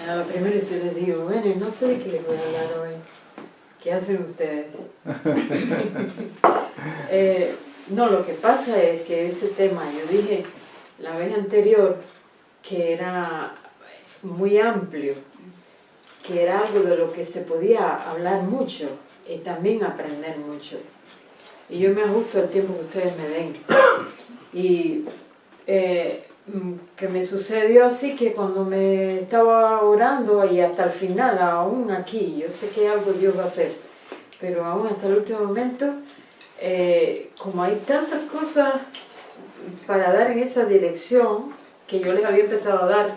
A la primera yo les digo, bueno, no sé de qué les voy a hablar hoy. ¿Qué hacen ustedes? No, lo que pasa es que ese tema, yo dije la vez anterior que era muy amplio, que era algo de lo que se podía hablar mucho y también aprender mucho. Y yo me ajusto al tiempo que ustedes me den. Y que me sucedió así que cuando me estaba orando y hasta el final, aún aquí, yo sé que algo Dios va a hacer, pero aún hasta el último momento, como hay tantas cosas para dar en esa dirección que yo les había empezado a dar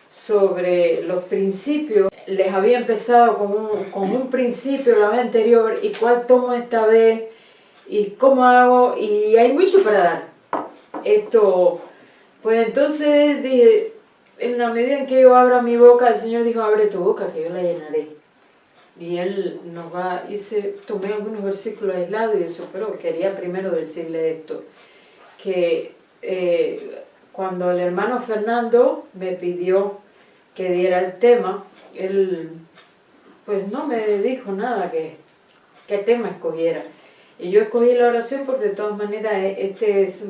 sobre los principios, les había empezado con un principio la vez anterior y cuál tomo esta vez y cómo hago, y hay mucho para dar. Esto, pues entonces dije, en la medida en que yo abra mi boca, el Señor dijo, abre tu boca que yo la llenaré. Y Él nos va, tomé algunos versículos aislados y eso, pero quería primero decirle esto, que cuando el hermano Fernando me pidió que diera el tema, él pues no me dijo nada qué tema escogiera. Y yo escogí la oración porque de todas maneras este es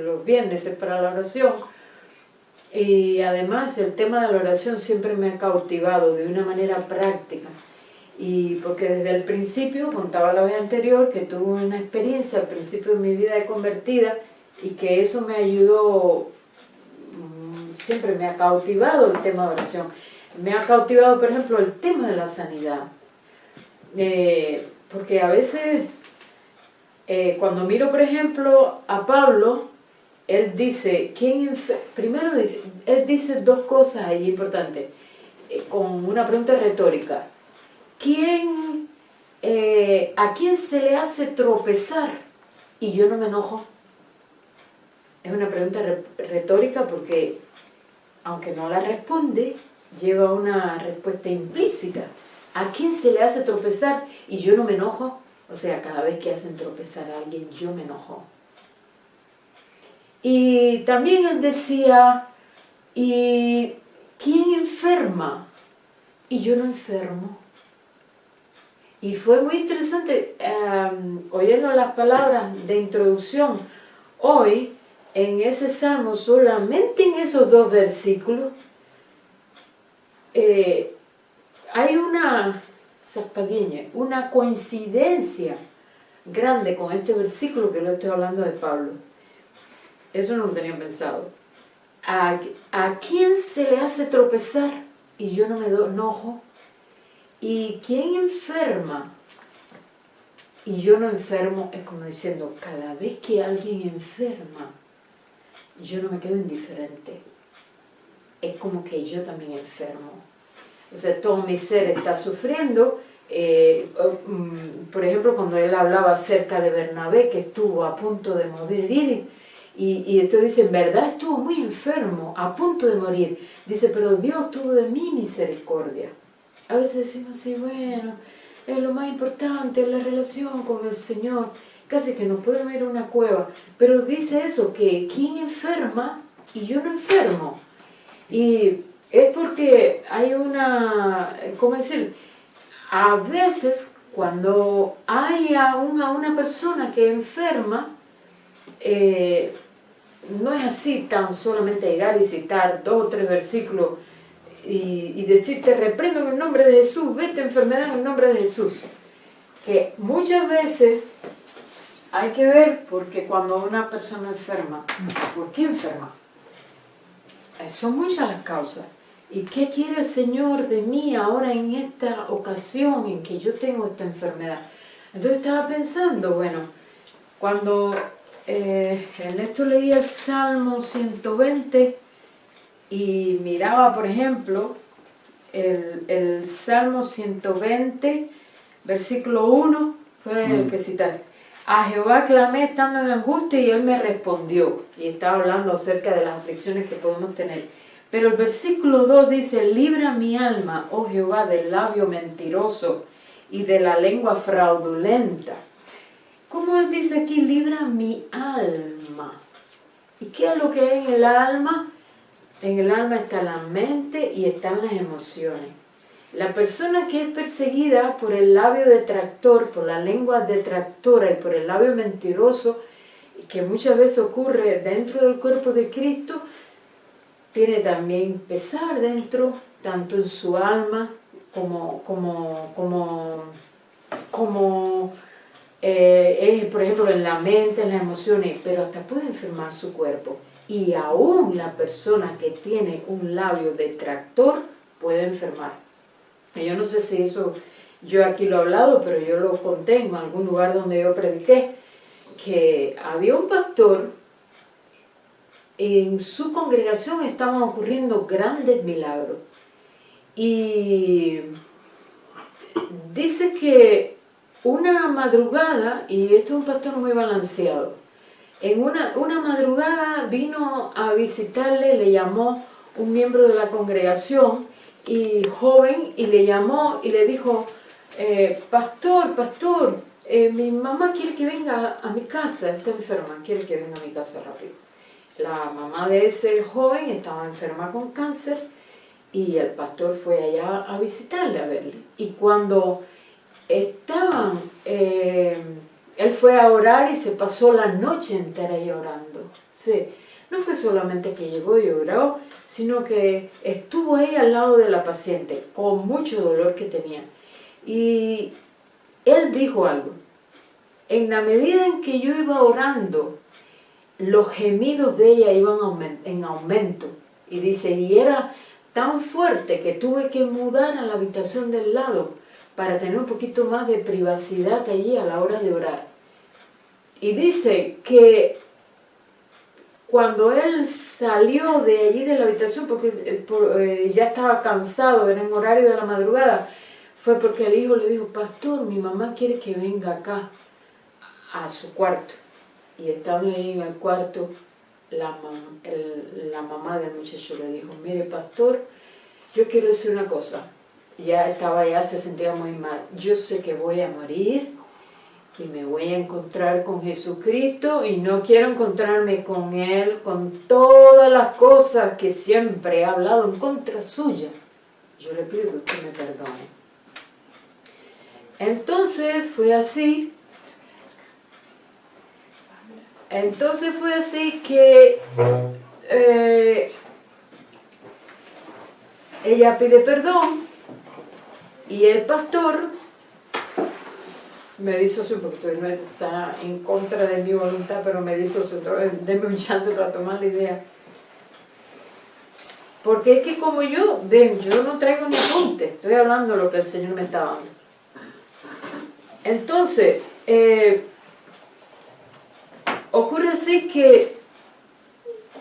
los viernes es para la oración. Y además el tema de la oración siempre me ha cautivado de una manera práctica. Y porque desde el principio, contaba la vez anterior, que tuve una experiencia al principio de mi vida de convertida y que eso me ayudó, siempre me ha cautivado el tema de oración. Me ha cautivado, por ejemplo, el tema de la sanidad. Porque a veces, cuando miro, por ejemplo, a Pablo, él dice, primero dice, él dice dos cosas ahí importantes, con una pregunta retórica. ¿A quién se le hace tropezar y yo no me enojo? Es una pregunta retórica porque, aunque no la responde, lleva una respuesta implícita. ¿A quién se le hace tropezar y yo no me enojo? O sea, cada vez que hacen tropezar a alguien, yo me enojo. Y también él decía, ¿y quién enferma? Y yo no enfermo. Y fue muy interesante oyendo las palabras de introducción. Hoy, en ese salmo, solamente en esos dos versículos, hay una coincidencia grande con este versículo que lo estoy hablando de Pablo. Eso no lo tenía pensado. ¿A quién se le hace tropezar y yo no me enojo? ¿Y quién enferma y yo no enfermo? Es como diciendo, cada vez que alguien enferma, yo no me quedo indiferente. Es como que yo también enfermo. O sea, todo mi ser está sufriendo. Por ejemplo, cuando él hablaba acerca de Bernabé, que estuvo a punto de morir, y esto dice, en verdad estuvo muy enfermo, a punto de morir. Dice, pero Dios tuvo de mí misericordia. A veces decimos, sí, bueno, es lo más importante, la relación con el Señor. Casi que nos podemos ir a una cueva. Pero dice eso, que ¿quién enferma y yo no enfermo? Y es porque hay ¿cómo decir? A veces cuando hay a una persona que enferma, no es así tan solamente llegar y citar 2 o 3 versículos y decir, te reprendo en el nombre de Jesús, vete enfermedad en el nombre de Jesús. Que muchas veces hay que ver, porque cuando una persona enferma, ¿por qué enferma? Son muchas las causas. ¿Y qué quiere el Señor de mí ahora en esta ocasión en que yo tengo esta enfermedad? Entonces estaba pensando, bueno, cuando Ernesto leía el Salmo 120 y miraba, por ejemplo, el Salmo 120, versículo 1, fue el que citaste. A Jehová clamé estando en angustia y Él me respondió. Y estaba hablando acerca de las aflicciones que podemos tener. Pero el versículo 2 dice, libra mi alma, oh Jehová, del labio mentiroso y de la lengua fraudulenta. ¿Cómo Él dice aquí, libra mi alma? ¿Y qué es lo que hay en el alma? En el alma está la mente y están las emociones. La persona que es perseguida por el labio detractor, por la lengua detractora y por el labio mentiroso, que muchas veces ocurre dentro del cuerpo de Cristo, tiene también pesar dentro, tanto en su alma por ejemplo, en la mente, en las emociones, pero hasta puede enfermar su cuerpo. Y aún la persona que tiene un labio detractor puede enfermar. Y yo no sé si eso, yo aquí lo he hablado, pero yo lo conté en algún lugar donde yo prediqué, que había un pastor, en su congregación estaban ocurriendo grandes milagros. Y dice que una madrugada, y este es un pastor muy balanceado, en una madrugada vino a visitarle, le llamó un miembro de la congregación, y joven, y le llamó y le dijo, pastor, mi mamá quiere que venga a mi casa, está enferma, quiere que venga a mi casa rápido. La mamá de ese joven estaba enferma con cáncer, y el pastor fue allá a visitarle, a verle. Y cuando estaban, él fue a orar y se pasó la noche entera ahí orando. Sí, no fue solamente que llegó y oró, sino que estuvo ahí al lado de la paciente, con mucho dolor que tenía. Y él dijo algo. En la medida en que yo iba orando, los gemidos de ella iban en aumento. Y dice, y era tan fuerte que tuve que mudar a la habitación del lado para tener un poquito más de privacidad allí a la hora de orar. Y dice que cuando él salió de allí de la habitación, porque ya estaba cansado, era en horario de la madrugada, fue porque el hijo le dijo, pastor, mi mamá quiere que venga acá a su cuarto. Y estando ahí en el cuarto, la mamá del muchacho le dijo, mire pastor, yo quiero decir una cosa. Ya se sentía muy mal. Yo sé que voy a morir y me voy a encontrar con Jesucristo y no quiero encontrarme con Él con todas las cosas que siempre he hablado en contra suya. Yo le pido que usted me perdone. Entonces fue así que ella pide perdón y el pastor me disoció, porque no está en contra de mi voluntad, pero me disoció, denme un chance para tomar la idea. Porque es que como yo no traigo ni apunte, estoy hablando de lo que el Señor me está dando. Entonces, ocurre así que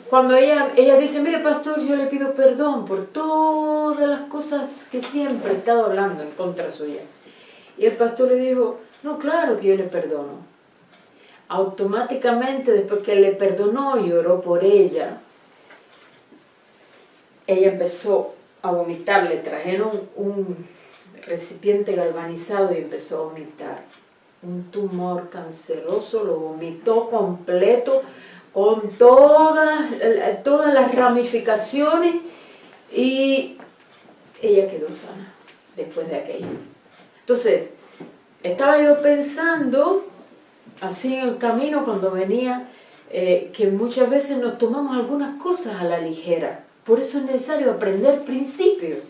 cuando ella dice, mire pastor, yo le pido perdón por todas las cosas que siempre he estado hablando en contra suya. Y el pastor le dijo, no, claro que yo le perdono. Automáticamente, después que le perdonó y oró por ella empezó a vomitar. Le trajeron un recipiente galvanizado y empezó a vomitar. Un tumor canceroso, lo vomitó completo, con todas las ramificaciones, y ella quedó sana después de aquello. Entonces, estaba yo pensando, así en el camino cuando venía, que muchas veces nos tomamos algunas cosas a la ligera. Por eso es necesario aprender principios.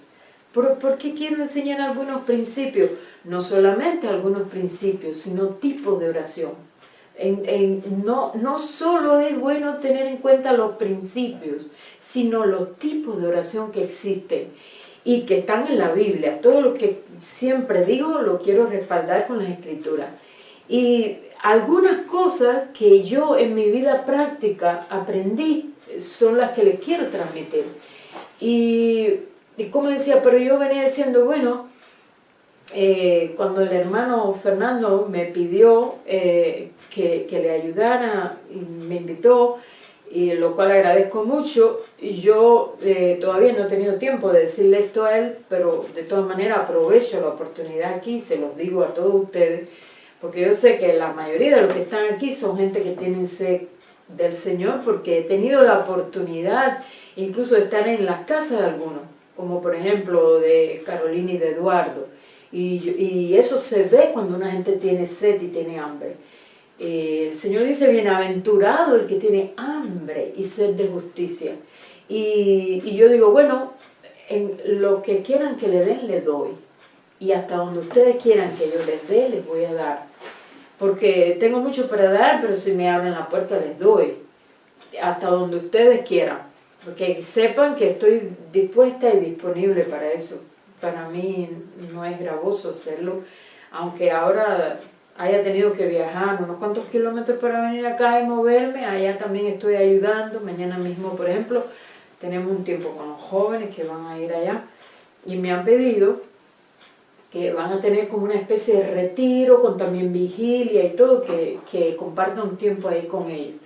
¿Por qué quiero enseñar algunos principios? No solamente algunos principios, sino tipos de oración. No solo es bueno tener en cuenta los principios, sino los tipos de oración que existen y que están en la Biblia. Todo lo que siempre digo lo quiero respaldar con las Escrituras. Y algunas cosas que yo en mi vida práctica aprendí son las que les quiero transmitir. Y como decía, pero yo venía diciendo, bueno, cuando el hermano Fernando me pidió que le ayudara y me invitó, y lo cual agradezco mucho, y yo todavía no he tenido tiempo de decirle esto a él, pero de todas maneras aprovecho la oportunidad aquí, se los digo a todos ustedes, porque yo sé que la mayoría de los que están aquí son gente que tienen sed del Señor, porque he tenido la oportunidad incluso estar en las casas de algunos, como por ejemplo de Carolina y de Eduardo. Y eso se ve cuando una gente tiene sed y tiene hambre. El Señor dice, bienaventurado el que tiene hambre y sed de justicia. Y yo digo, bueno, en lo que quieran que le den, le doy. Y hasta donde ustedes quieran que yo les dé, les voy a dar. Porque tengo mucho para dar, pero si me abren la puerta, les doy. Hasta donde ustedes quieran. Porque sepan que estoy dispuesta y disponible para eso. Para mí no es gravoso hacerlo. Aunque ahora haya tenido que viajar unos cuantos kilómetros para venir acá y moverme, allá también estoy ayudando. Mañana mismo, por ejemplo, tenemos un tiempo con los jóvenes que van a ir allá. Y me han pedido que van a tener como una especie de retiro, con también vigilia y todo, que compartan un tiempo ahí con ellos.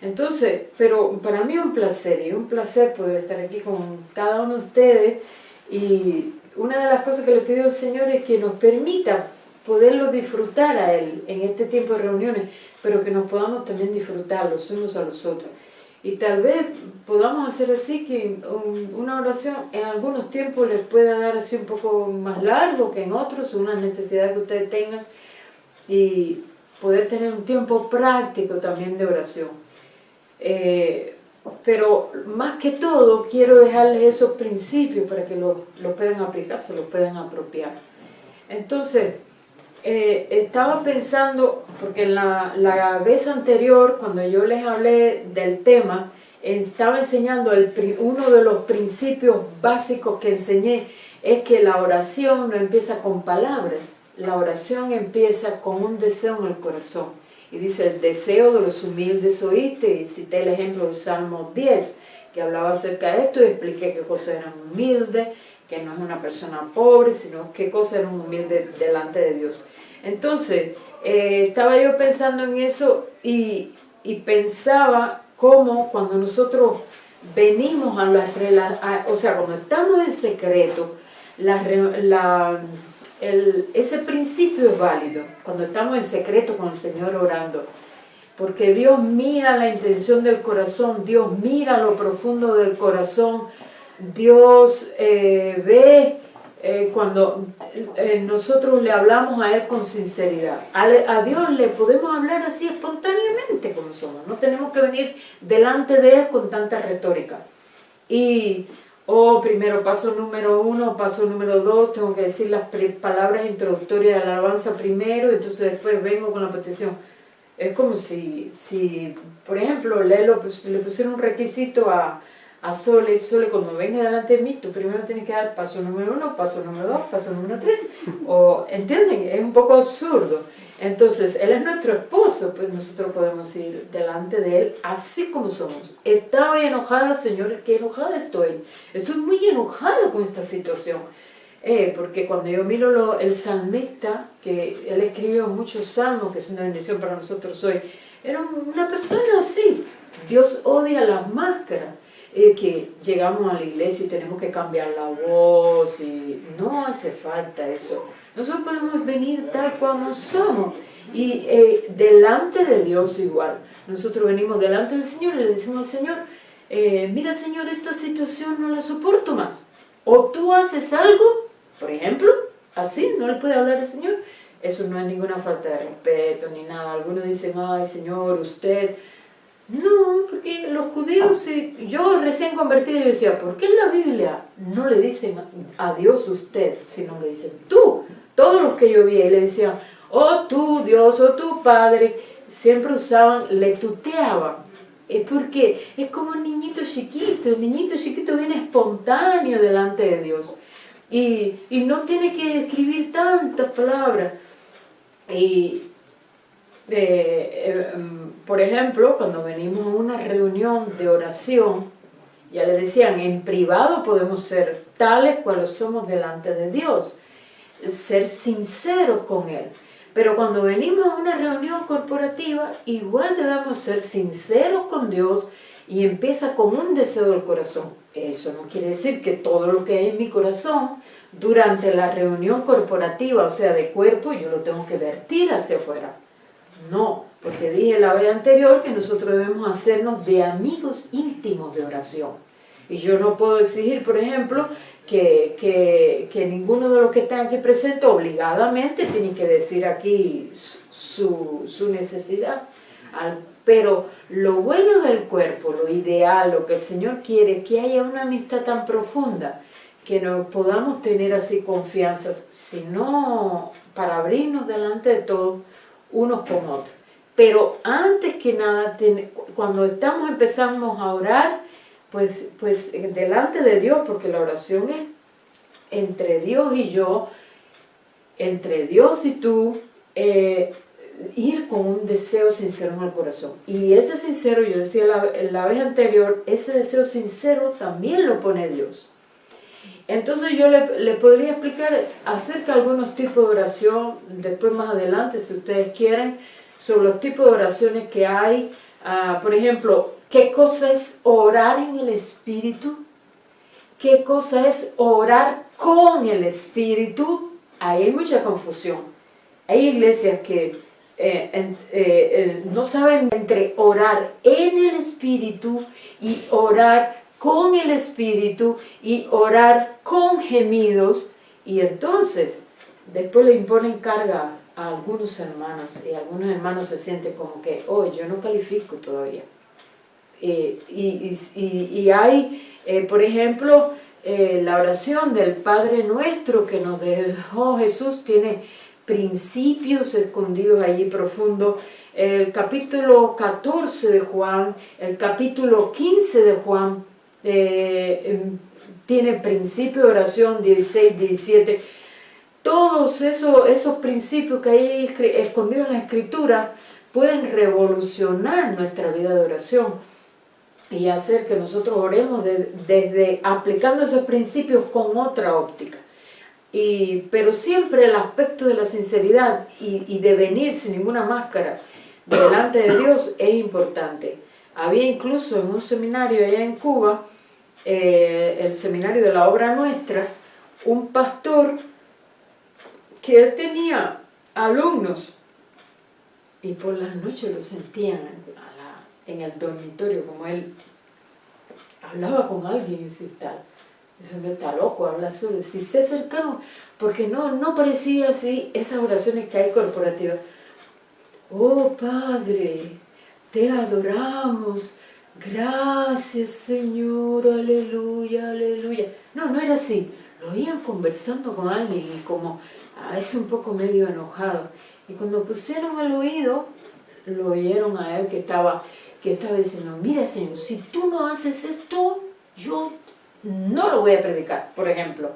Entonces, pero para mí es un placer, y un placer poder estar aquí con cada uno de ustedes, y una de las cosas que le pido al Señor es que nos permita poderlo disfrutar a Él en este tiempo de reuniones, pero que nos podamos también disfrutar los unos a los otros. Y tal vez podamos hacer así que una oración en algunos tiempos les pueda dar así un poco más largo que en otros, una necesidad que ustedes tengan, y poder tener un tiempo práctico también de oración. Pero más que todo quiero dejarles esos principios para que los puedan aplicar, se los puedan apropiar. Entonces, estaba pensando, porque la vez anterior, cuando yo les hablé del tema, estaba enseñando uno de los principios básicos que enseñé, es que la oración no empieza con palabras, la oración empieza con un deseo en el corazón. Y dice, el deseo de los humildes oíste, y cité el ejemplo del Salmo 10, que hablaba acerca de esto, y expliqué qué cosas eran humildes, que no es una persona pobre, sino qué cosas eran humildes delante de Dios. Entonces, estaba yo pensando en eso, y pensaba cómo cuando nosotros venimos a las relaciones, o sea, cuando estamos en secreto, ese principio es válido cuando estamos en secreto con el Señor orando, porque Dios mira la intención del corazón, Dios mira lo profundo del corazón, Dios ve cuando nosotros le hablamos a Él con sinceridad. A Dios le podemos hablar así espontáneamente como somos, no tenemos que venir delante de Él con tanta retórica. Primero, paso número 1, paso número 2, tengo que decir las palabras introductorias de la alabanza primero, y entonces después vengo con la petición. Es como si por ejemplo, le pusiera un requisito a Sole, cuando venga delante de mí, tú primero tienes que dar paso número 1, paso número 2, paso número 3. ¿Entienden? Es un poco absurdo. Entonces, Él es nuestro esposo, pues nosotros podemos ir delante de Él así como somos. Estaba enojada, Señor, qué enojada estoy. Estoy muy enojada con esta situación. Porque cuando yo miro el salmista, que él escribió muchos salmos, que es una bendición para nosotros hoy, era una persona así. Dios odia las máscaras. Que llegamos a la iglesia y tenemos que cambiar la voz, y no hace falta eso. Nosotros podemos venir tal como somos, y delante de Dios igual. Nosotros venimos delante del Señor y le decimos al Señor, mira Señor, esta situación no la soporto más. O tú haces algo, por ejemplo, así, no le puede hablar al Señor. Eso no es ninguna falta de respeto ni nada. Algunos dicen, ay Señor, usted... No, porque los judíos, yo recién convertida, yo decía, ¿por qué en la Biblia no le dicen a Dios usted, sino le dicen tú? Todos los que yo vi, le decían, oh tú Dios, oh tu Padre, siempre usaban, le tuteaban. Porque es como un niñito chiquito, el niñito chiquito viene espontáneo delante de Dios. Y no tiene que escribir tantas palabras. Por ejemplo, cuando venimos a una reunión de oración, ya le decían, en privado podemos ser tales cuales somos delante de Dios, ser sinceros con Él. Pero cuando venimos a una reunión corporativa, igual debemos ser sinceros con Dios, y empieza con un deseo del corazón. Eso no quiere decir que todo lo que hay en mi corazón durante la reunión corporativa, o sea, de cuerpo, yo lo tengo que vertir hacia afuera. No, porque dije la vez anterior que nosotros debemos hacernos de amigos íntimos de oración. Y yo no puedo exigir, por ejemplo, que ninguno de los que están aquí presentes obligadamente tiene que decir aquí su necesidad. Pero lo bueno del cuerpo, lo ideal, lo que el Señor quiere, es que haya una amistad tan profunda que nos podamos tener así confianza, sino para abrirnos delante de todos, unos con otros. Pero antes que nada, cuando empezamos a orar, pues delante de Dios, porque la oración es entre Dios y yo, entre Dios y tú, ir con un deseo sincero en el corazón. Y ese sincero, yo decía la vez anterior, ese deseo sincero también lo pone Dios. Entonces yo le podría explicar acerca de algunos tipos de oración, después más adelante, si ustedes quieren, sobre los tipos de oraciones que hay. Por ejemplo, ¿qué cosa es orar en el Espíritu? ¿Qué cosa es orar con el Espíritu? Ahí hay mucha confusión. Hay iglesias que no saben entre orar en el Espíritu y orar con el Espíritu y orar con gemidos, y entonces después le imponen carga a algunos hermanos, y algunos hermanos se sienten como que, yo no califico todavía. Y hay, por ejemplo, la oración del Padre Nuestro que nos dejó Jesús, tiene principios escondidos allí profundos. El capítulo 14 de Juan, el capítulo 15 de Juan, tiene principio de oración 16, 17. Todos esos principios que hay escondidos en la Escritura pueden revolucionar nuestra vida de oración y hacer que nosotros oremos desde aplicando esos principios con otra óptica. Pero siempre el aspecto de la sinceridad y de venir sin ninguna máscara delante de Dios es importante. Había incluso en un seminario allá en Cuba, el seminario de la Obra Nuestra, un pastor que él tenía alumnos y por las noches lo sentían en el dormitorio, como él hablaba con alguien y decía, ese hombre está loco, habla solo, si se acercaron, porque no parecía así esas oraciones que hay corporativas. Oh Padre, te adoramos, gracias Señor, aleluya, aleluya. No era así, lo oían conversando con alguien y como a veces un poco medio enojado. Y cuando pusieron el oído, lo oyeron a él que estaba diciendo, mira Señor, si tú no haces esto, yo no lo voy a predicar, por ejemplo.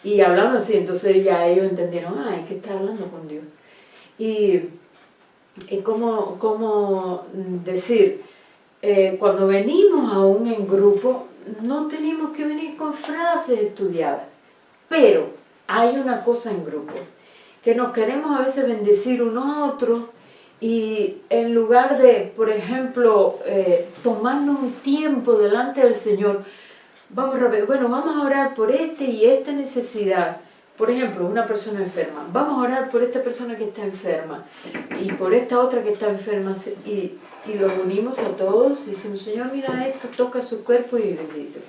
Y hablando así, entonces ya ellos entendieron, es que está hablando con Dios. Y cómo decir, cuando venimos aún en grupo, no tenemos que venir con frases estudiadas, pero hay una cosa en grupo, que nos queremos a veces bendecir unos a otros, y en lugar de, por ejemplo, tomarnos un tiempo delante del Señor, vamos a orar por y esta necesidad. Por ejemplo, una persona enferma, vamos a orar por esta persona que está enferma y por esta otra que está enferma, y los unimos a todos y decimos, Señor, mira esto, toca su cuerpo y bendice.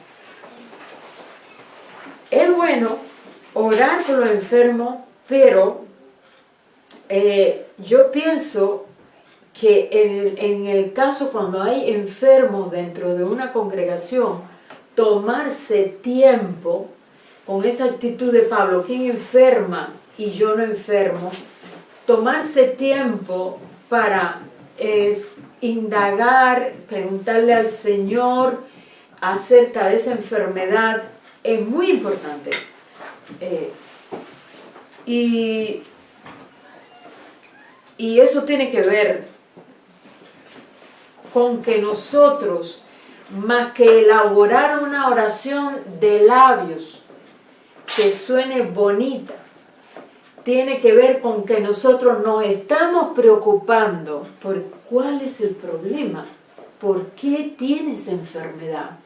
Es bueno orar por los enfermos, pero yo pienso que en el caso cuando hay enfermos dentro de una congregación, tomarse tiempo con esa actitud de Pablo, ¿quién enferma y yo no enfermo? Tomarse tiempo para indagar, preguntarle al Señor acerca de esa enfermedad es muy importante. Y eso tiene que ver con que nosotros, más que elaborar una oración de labios que suene bonita, tiene que ver con que nosotros nos estamos preocupando por cuál es el problema, por qué tienes enfermedad.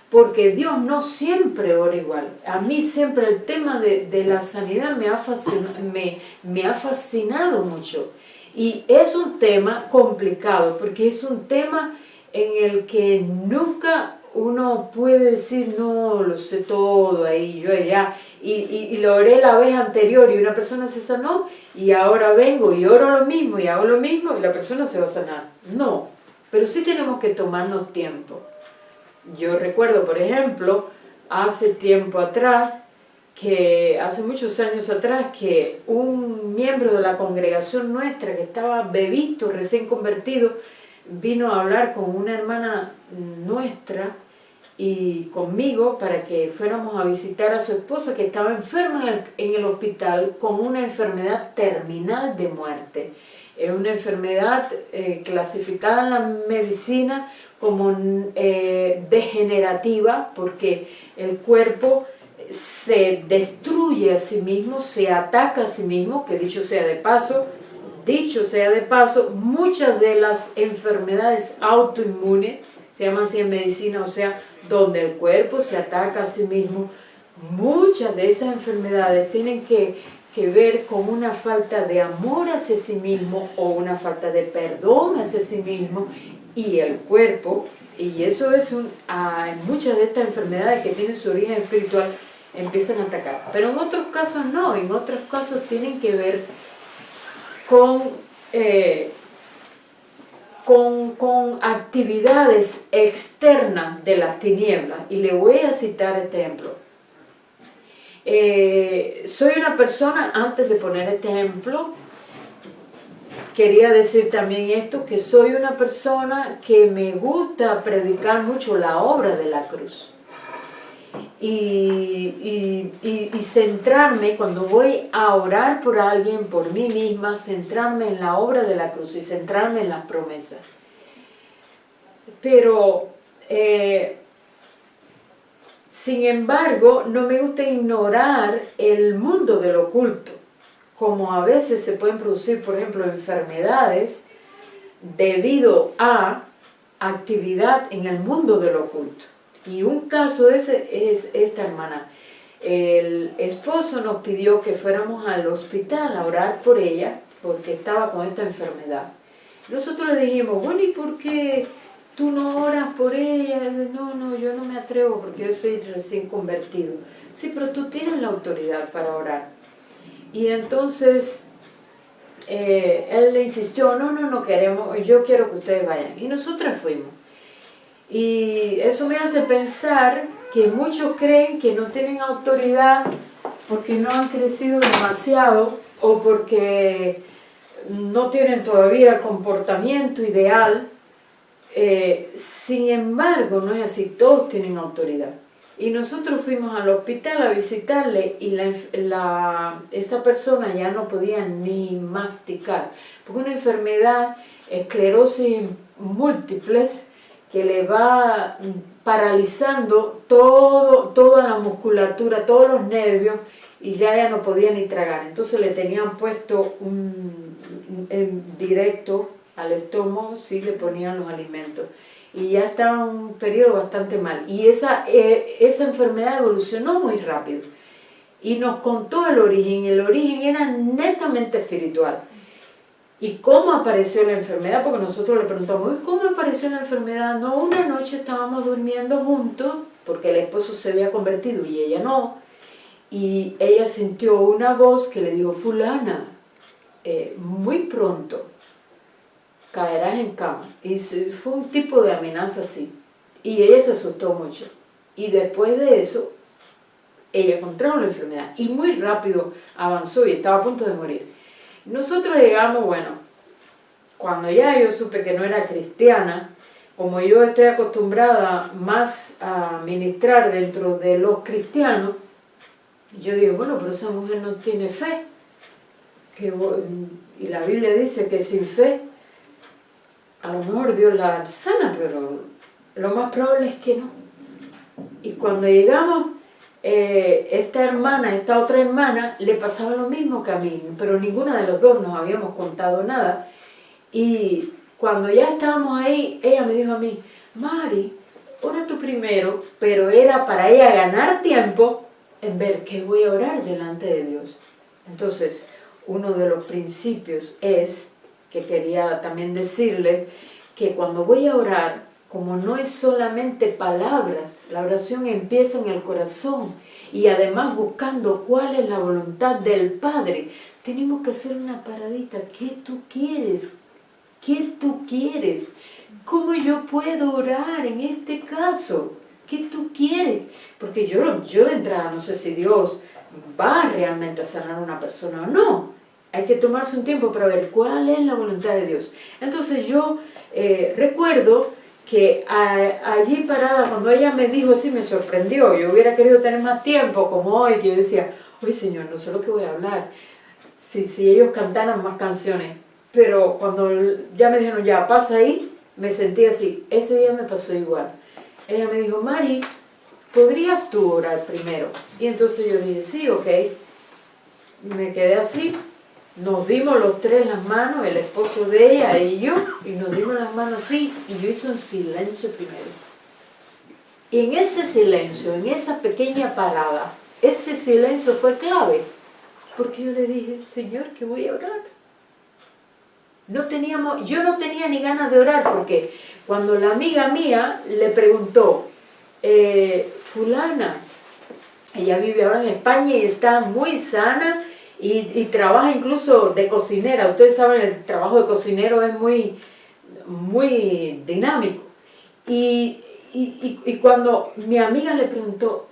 Porque Dios no siempre ora igual. A mí siempre el tema de la sanidad me ha fascinado mucho. Y es un tema complicado, porque es un tema en el que nunca uno puede decir, no, lo sé todo ahí, yo allá, y lo oré la vez anterior y una persona se sanó y ahora vengo y oro lo mismo y hago lo mismo y la persona se va a sanar. No, pero sí tenemos que tomarnos tiempo. Yo recuerdo, por ejemplo, hace tiempo atrás, hace muchos años atrás, que un miembro de la congregación nuestra que estaba bebito, recién convertido, vino a hablar con una hermana nuestra y conmigo para que fuéramos a visitar a su esposa que estaba enferma en el hospital con una enfermedad terminal de muerte. Es una enfermedad clasificada en la medicina como degenerativa, porque el cuerpo se destruye a sí mismo, se ataca a sí mismo, que dicho sea de paso, muchas de las enfermedades autoinmunes, se llaman así en medicina, o sea, donde el cuerpo se ataca a sí mismo, muchas de esas enfermedades tienen que ver con una falta de amor hacia sí mismo o una falta de perdón hacia sí mismo, y el cuerpo, y eso es muchas de estas enfermedades que tienen su origen espiritual, empiezan a atacar. Pero en otros casos no, en otros casos tienen que ver con actividades externas de las tinieblas. Y le voy a citar este ejemplo. Soy una persona, antes de poner este ejemplo, quería decir también esto, que soy una persona que me gusta predicar mucho la obra de la cruz. Y centrarme, cuando voy a orar por alguien, por mí misma, centrarme en la obra de la cruz y centrarme en las promesas. Pero, sin embargo, no me gusta ignorar el mundo del oculto, como a veces se pueden producir, por ejemplo, enfermedades debido a actividad en el mundo del oculto. Y un caso ese es esta hermana. El esposo nos pidió que fuéramos al hospital a orar por ella, porque estaba con esta enfermedad. Nosotros le dijimos, bueno, ¿y por qué tú no oras por ella? No, yo no me atrevo porque yo soy recién convertido. Sí, pero tú tienes la autoridad para orar. Y entonces él le insistió, no queremos, yo quiero que ustedes vayan. Y nosotras fuimos. Y eso me hace pensar que muchos creen que no tienen autoridad porque no han crecido demasiado o porque no tienen todavía el comportamiento ideal. Sin embargo, no es así, todos tienen autoridad. Y nosotros fuimos al hospital a visitarle y esa persona ya no podía ni masticar, porque una enfermedad, esclerosis múltiples, que le va paralizando toda la musculatura, todos los nervios, y ya ella no podía ni tragar. Entonces le tenían puesto directo al estómago, sí le ponían los alimentos. Y ya estaba un periodo bastante mal. Y esa enfermedad evolucionó muy rápido. Y nos contó el origen, y el origen era netamente espiritual. ¿Y cómo apareció la enfermedad? Porque nosotros le preguntamos, ¿cómo apareció la enfermedad? No, una noche estábamos durmiendo juntos, porque el esposo se había convertido y ella no, y ella sintió una voz que le dijo, fulana, muy pronto caerás en cama. Y fue un tipo de amenaza así. Y ella se asustó mucho. Y después de eso, ella contrajo la enfermedad y muy rápido avanzó y estaba a punto de morir. Nosotros llegamos, cuando ya yo supe que no era cristiana, como yo estoy acostumbrada más a ministrar dentro de los cristianos, yo digo, pero esa mujer no tiene fe. Y la Biblia dice que sin fe, a lo mejor Dios la sana, pero lo más probable es que no. Y cuando llegamos, esta otra hermana, le pasaba lo mismo que a mí, pero ninguna de los dos nos habíamos contado nada. Y cuando ya estábamos ahí, ella me dijo a mí, Mari, ora tú primero, pero era para ella ganar tiempo en ver qué voy a orar delante de Dios. Entonces, uno de los principios es, que quería también decirle, que cuando voy a orar, como no es solamente palabras, la oración empieza en el corazón y además buscando cuál es la voluntad del Padre, tenemos que hacer una paradita. ¿Qué tú quieres? ¿Qué tú quieres? ¿Cómo yo puedo orar en este caso? ¿Qué tú quieres? Porque yo de entrada no sé si Dios va realmente a sanar a una persona o no. Hay que tomarse un tiempo para ver cuál es la voluntad de Dios. Entonces yo recuerdo que allí parada, cuando ella me dijo, sí, me sorprendió. Yo hubiera querido tener más tiempo, como hoy, que yo decía, uy, Señor, no sé lo que voy a hablar. Si ellos cantaran más canciones. Pero cuando ya me dijeron, ya, pasa ahí, me sentí así. Ese día me pasó igual. Ella me dijo, Mari, ¿podrías tú orar primero? Y entonces yo dije, sí, ok. Me quedé así. Nos dimos los tres las manos, el esposo de ella y yo, y nos dimos las manos así, y yo hice un silencio primero. Y en ese silencio, en esa pequeña parada, ese silencio fue clave, porque yo le dije, Señor, que voy a orar. Yo no tenía ni ganas de orar, porque cuando la amiga mía le preguntó, fulana, ella vive ahora en España y está muy sana, y trabaja incluso de cocinera. Ustedes saben, el trabajo de cocinero es muy, muy dinámico. Y cuando mi amiga le preguntó,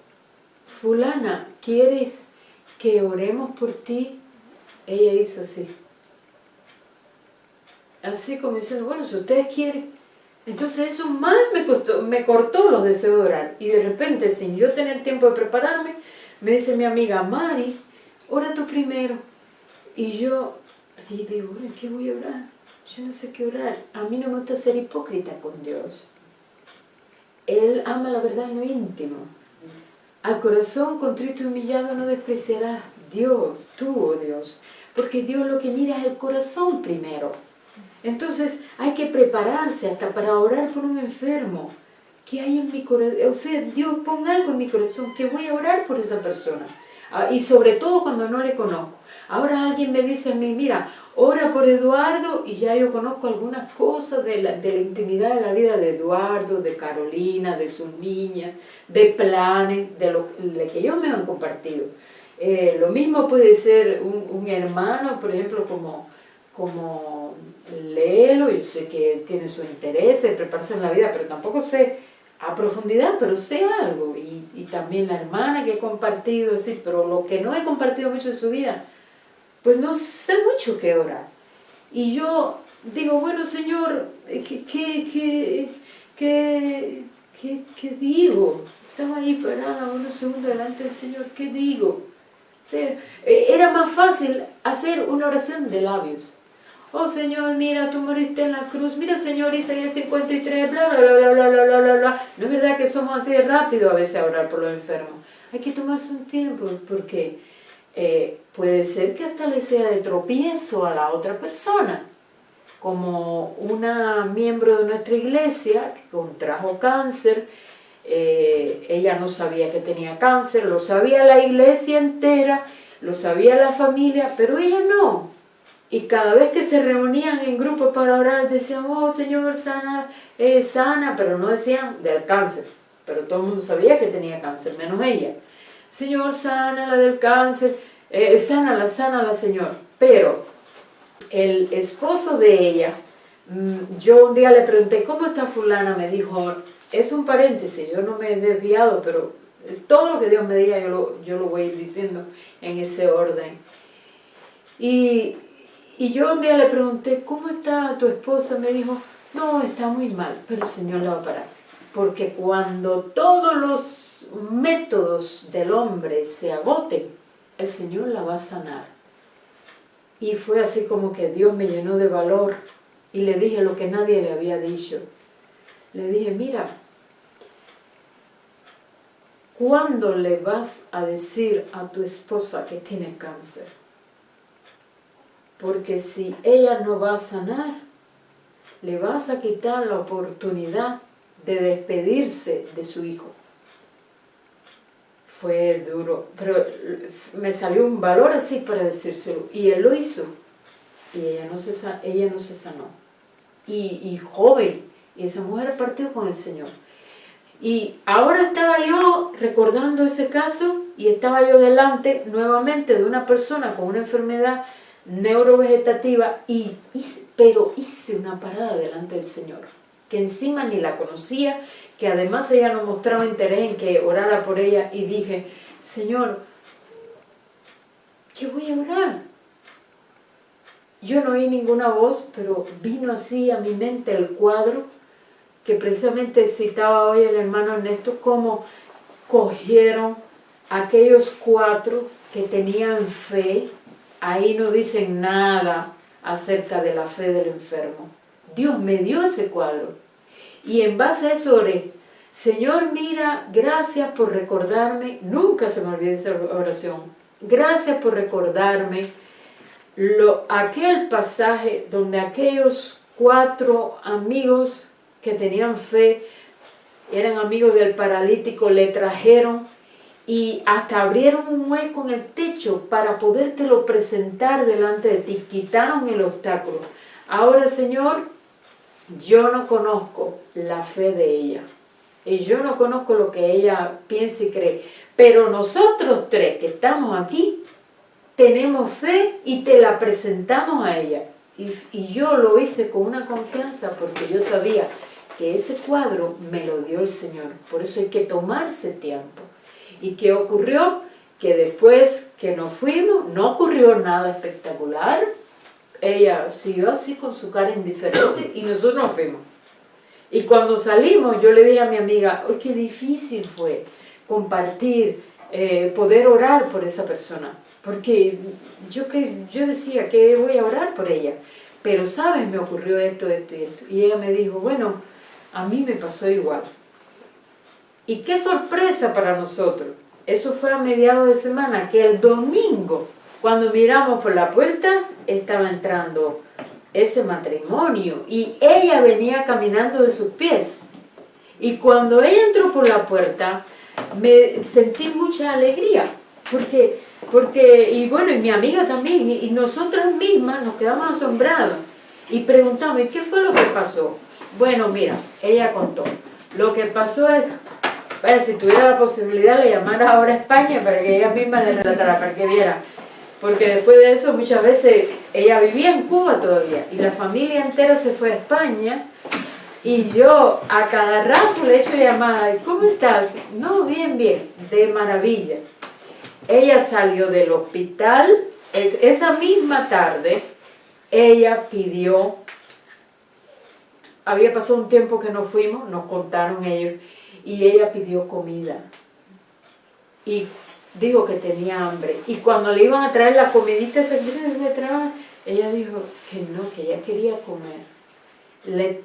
fulana, ¿quieres que oremos por ti? Ella hizo así. Así como diciendo, bueno, si ustedes quieren. Entonces eso más me cortó los deseos de orar. Y de repente, sin yo tener tiempo de prepararme, me dice mi amiga, Mari, ora tú primero. Y yo digo, ¿en qué voy a orar? Yo no sé qué orar. A mí no me gusta ser hipócrita con Dios. Él ama la verdad en lo íntimo. Al corazón contrito y humillado no despreciarás. Dios, tú, oh Dios. Porque Dios lo que mira es el corazón primero. Entonces hay que prepararse hasta para orar por un enfermo. ¿Qué hay en mi corazón? O sea, Dios ponga algo en mi corazón que voy a orar por esa persona. Y sobre todo cuando no le conozco. Ahora alguien me dice a mí, mira, ora por Eduardo, y ya yo conozco algunas cosas de la intimidad de la vida de Eduardo, de Carolina, de sus niñas, de planes, de lo que ellos me han compartido. Lo mismo puede ser un hermano, por ejemplo, como Lelo. Yo sé que tiene su interés de prepararse en la vida, pero tampoco sé a profundidad, pero sé algo. Y también la hermana que he compartido, así, pero lo que no he compartido mucho de su vida, pues no sé mucho qué orar. Y yo digo, bueno, Señor, ¿qué digo? Estaba ahí parada unos segundos delante del Señor, ¿qué digo? O sea, era más fácil hacer una oración de labios. Oh Señor, mira, tú moriste en la cruz. Mira, Señor, Isaías 53, bla, bla, bla, bla, bla, bla, bla, bla, bla. No es verdad que somos así de rápido a veces a orar por los enfermos. Hay que tomarse un tiempo, porque puede ser que hasta le sea de tropiezo a la otra persona. Como una miembro de nuestra iglesia que contrajo cáncer. Ella no sabía que tenía cáncer, lo sabía la iglesia entera, lo sabía la familia, pero ella no. Y cada vez que se reunían en grupos para orar, decían, oh Señor, sana, pero no decían del cáncer. Pero todo el mundo sabía que tenía cáncer, menos ella. Señor, sana la del cáncer, sánala, Señor. Pero el esposo de ella, yo un día le pregunté, ¿cómo está fulana? Me dijo, es un paréntesis, yo no me he desviado, pero todo lo que Dios me diga yo lo voy a ir diciendo en ese orden. Y yo un día le pregunté, ¿cómo está tu esposa? Me dijo, no, está muy mal, pero el Señor la va a parar. Porque cuando todos los métodos del hombre se agoten, el Señor la va a sanar. Y fue así como que Dios me llenó de valor y le dije lo que nadie le había dicho. Le dije, mira, ¿cuándo le vas a decir a tu esposa que tiene cáncer? Porque si ella no va a sanar, le vas a quitar la oportunidad de despedirse de su hijo. Fue duro, pero me salió un valor así para decírselo. Y él lo hizo. Y ella no se sanó. Y joven, Y esa mujer partió con el Señor. Y ahora estaba yo recordando ese caso y estaba yo delante nuevamente de una persona con una enfermedad neurovegetativa pero hice una parada delante del Señor, que encima ni la conocía, que además ella no mostraba interés en que orara por ella, y dije, Señor, ¿qué voy a orar? Yo no oí ninguna voz, pero vino así a mi mente el cuadro que precisamente citaba hoy el hermano Ernesto, cómo cogieron aquellos 4 que tenían fe. Ahí no dicen nada acerca de la fe del enfermo. Dios me dio ese cuadro. Y en base a eso oré. Señor, mira, gracias por recordarme. Nunca se me olvide esa oración. Gracias por recordarme aquel pasaje donde aquellos 4 amigos que tenían fe, eran amigos del paralítico, le trajeron y hasta abrieron un hueco en el techo para podértelo presentar delante de ti, quitaron el obstáculo. Ahora, Señor, yo no conozco la fe de ella, y yo no conozco lo que ella piensa y cree, pero nosotros 3 que estamos aquí, tenemos fe y te la presentamos a ella. Y yo lo hice con una confianza porque yo sabía que ese cuadro me lo dio el Señor. Por eso hay que tomarse tiempo. ¿Y qué ocurrió? Que después que nos fuimos, no ocurrió nada espectacular. Ella siguió así con su cara indiferente y nosotros nos fuimos. Y cuando salimos, yo le dije a mi amiga, ¡ay, qué difícil fue compartir, poder orar por esa persona! Porque yo decía que voy a orar por ella. Pero, ¿sabes? Me ocurrió esto, esto y esto. Y ella me dijo, bueno, a mí me pasó igual. Y qué sorpresa para nosotros. Eso fue a mediados de semana, que el domingo, cuando miramos por la puerta, estaba entrando ese matrimonio. Y ella venía caminando de sus pies. Y cuando ella entró por la puerta, me sentí mucha alegría. Y bueno, y mi amiga también, y nosotras mismas nos quedamos asombradas. Y preguntamos, ¿y qué fue lo que pasó? Bueno, mira, ella contó. Lo que pasó es, si tuviera la posibilidad, le llamara ahora a España para que ella misma le relatara, para que viera. Porque después de eso, muchas veces, ella vivía en Cuba todavía, y la familia entera se fue a España, y yo a cada rato le he hecho llamada, ¿cómo estás? No, bien, bien, de maravilla. Ella salió del hospital, esa misma tarde, ella pidió, había pasado un tiempo que nos fuimos, nos contaron ellos, y ella pidió comida. Y dijo que tenía hambre. Y cuando le iban a traer la comidita esa que le traían, ella dijo que no, que ella quería comer.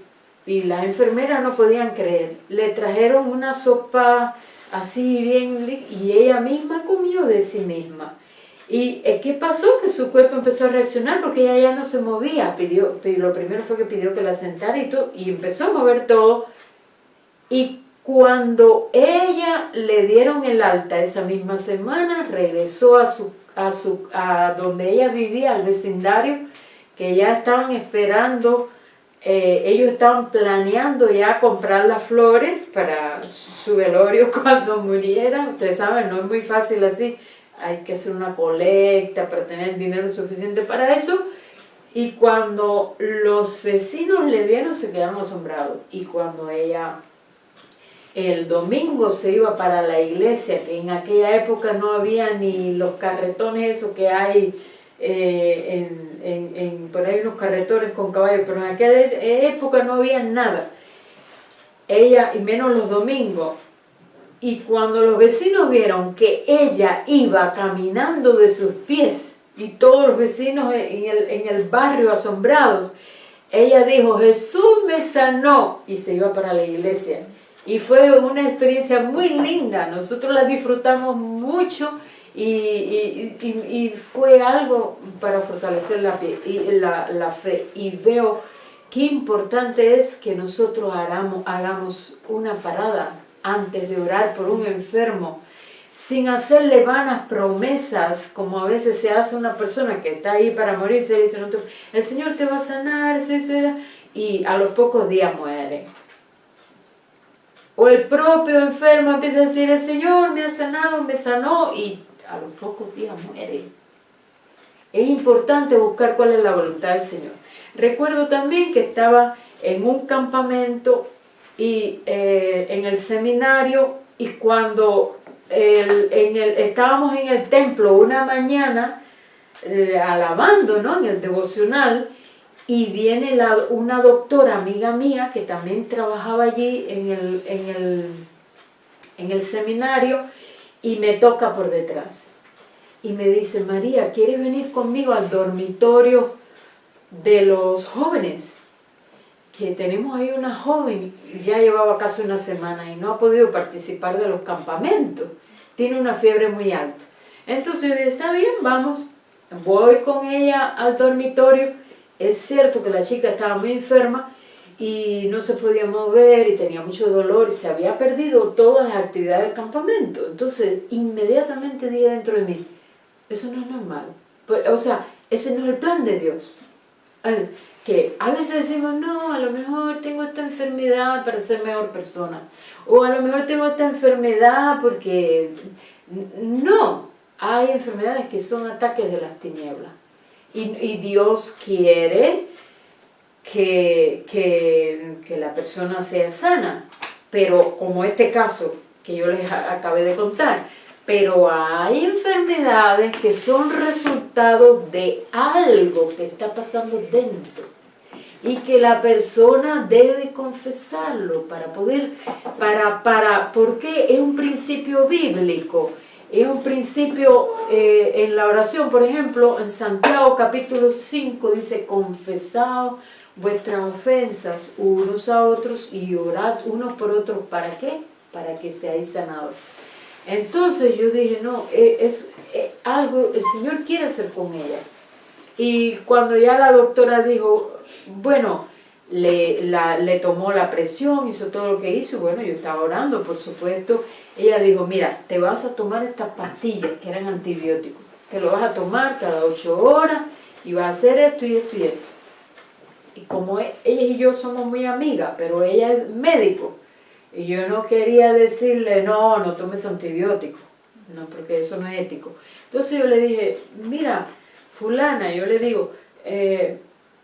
Y las enfermeras no podían creer. Le trajeron una sopa así bien, y ella misma comió de sí misma. ¿Y qué pasó? Que su cuerpo empezó a reaccionar porque ella ya no se movía. Lo primero fue que pidió que la sentara y todo, y empezó a mover todo. Y cuando ella le dieron el alta esa misma semana, regresó a donde ella vivía, al vecindario, que ya estaban esperando. Ellos estaban planeando ya comprar las flores para su velorio cuando muriera. Ustedes saben, no es muy fácil así. Hay que hacer una colecta para tener dinero suficiente para eso. Y cuando los vecinos le vieron, se quedaron asombrados. Y cuando ella el domingo se iba para la iglesia, que en aquella época no había ni los carretones esos que hay, por ahí unos carretones con caballos, pero en aquella época no había nada. Ella, y menos los domingos. Y cuando los vecinos vieron que ella iba caminando de sus pies, y todos los vecinos en el barrio asombrados, ella dijo, Jesús me sanó, y se iba para la iglesia. Y fue una experiencia muy linda, nosotros la disfrutamos mucho, y fue algo para fortalecer la fe. Y veo qué importante es que nosotros hagamos una parada antes de orar por un enfermo, sin hacerle vanas promesas, como a veces se hace una persona que está ahí para morir, se dice, el Señor te va a sanar, y a los pocos días muere. O el propio enfermo empieza a decir, el Señor me ha sanado, me sanó, y a los pocos días muere. Es importante buscar cuál es la voluntad del Señor. Recuerdo también que estaba en un campamento y en el seminario, y cuando estábamos en el templo una mañana alabando, ¿no?, en el devocional, y viene una doctora amiga mía que también trabajaba allí en el seminario, y me toca por detrás y me dice, María, ¿quieres venir conmigo al dormitorio de los jóvenes? Que tenemos ahí una joven, ya llevaba casi una semana y no ha podido participar de los campamentos, tiene una fiebre muy alta. Entonces yo dije, está bien, vamos, voy con ella al dormitorio. Es cierto que la chica estaba muy enferma y no se podía mover y tenía mucho dolor y se había perdido todas las actividades del campamento. Entonces inmediatamente dije dentro de mí, eso no es normal. O sea, ese no es el plan de Dios. Que a veces decimos, no, a lo mejor tengo esta enfermedad para ser mejor persona, o a lo mejor tengo esta enfermedad porque... No, hay enfermedades que son ataques de las tinieblas, y Dios quiere que la persona sea sana, pero como este caso que yo les acabé de contar. Pero hay enfermedades que son resultado de algo que está pasando dentro y que la persona debe confesarlo para poder, porque es un principio bíblico, es un principio en la oración. Por ejemplo, en Santiago capítulo 5 dice, confesaos vuestras ofensas unos a otros y orad unos por otros. ¿Para qué? Para que seáis sanados. Entonces yo dije, no, es algo el Señor quiere hacer con ella. Y cuando ya la doctora dijo, bueno, le tomó la presión, hizo todo lo que hizo, bueno, yo estaba orando, por supuesto. Ella dijo, mira, te vas a tomar estas pastillas que eran antibióticos, te lo vas a tomar cada 8 horas y vas a hacer esto y esto y esto. Y como ella y yo somos muy amigas, pero ella es médico, y yo no quería decirle, no tomes antibióticos, no, porque eso no es ético. Entonces yo le dije, mira, fulana, yo le digo,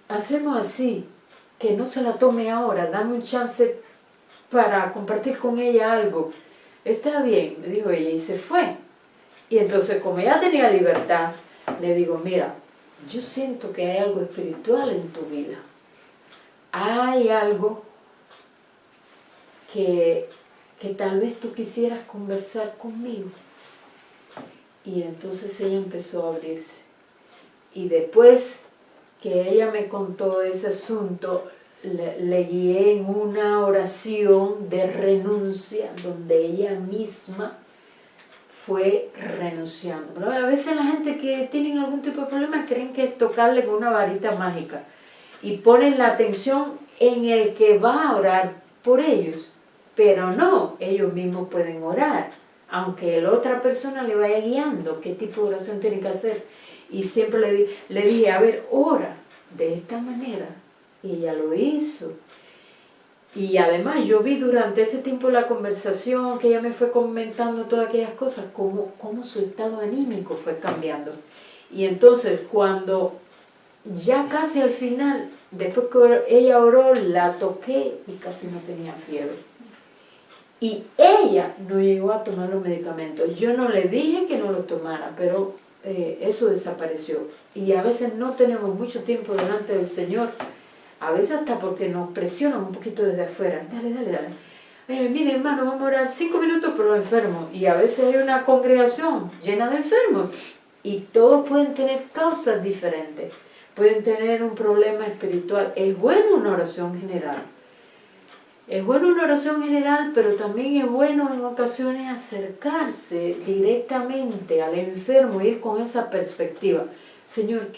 hacemos así, que no se la tome ahora, dame un chance para compartir con ella algo. Está bien, me dijo ella, y se fue. Y entonces, como ella tenía libertad, le digo, mira, yo siento que hay algo espiritual en tu vida. Hay algo que tal vez tú quisieras conversar conmigo. Y entonces ella empezó a abrirse. Y después que ella me contó ese asunto, le guié en una oración de renuncia, donde ella misma fue renunciando. Pero a veces la gente que tienen algún tipo de problema creen que es tocarle con una varita mágica y ponen la atención en el que va a orar por ellos. Pero no, ellos mismos pueden orar, aunque la otra persona le vaya guiando qué tipo de oración tiene que hacer. Y siempre le dije, a ver, ora de esta manera. Y ella lo hizo. Y además yo vi durante ese tiempo la conversación que ella me fue comentando todas aquellas cosas, cómo su estado anímico fue cambiando. Y entonces cuando ya casi al final, después que ella oró, la toqué y casi no tenía fiebre. Y ella no llegó a tomar los medicamentos. Yo no le dije que no los tomara, pero eso desapareció. Y a veces no tenemos mucho tiempo delante del Señor, a veces hasta porque nos presionan un poquito desde afuera. Dale. Mire, hermano, vamos a orar 5 minutos por los enfermos. Y a veces hay una congregación llena de enfermos. Y todos pueden tener causas diferentes. Pueden tener un problema espiritual. Es bueno una oración general. Es bueno una oración general, pero también es bueno en ocasiones acercarse directamente al enfermo, ir con esa perspectiva. Señor,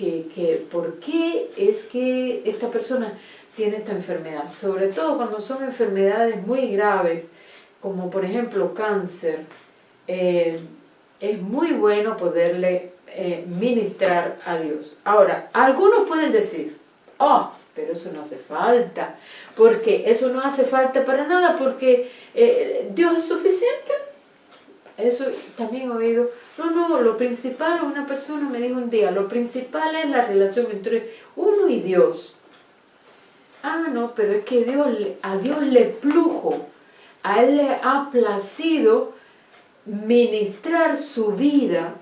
¿por qué es que esta persona tiene esta enfermedad? Sobre todo cuando son enfermedades muy graves, como por ejemplo cáncer, es muy bueno poderle ministrar a Dios. Ahora, algunos pueden decir, pero eso no hace falta, porque eso no hace falta para nada, porque Dios es suficiente. Eso también he oído. No, lo principal, una persona me dijo un día, lo principal es la relación entre uno y Dios. No, pero es que a Dios le plujo, a Él le ha placido ministrar su vida,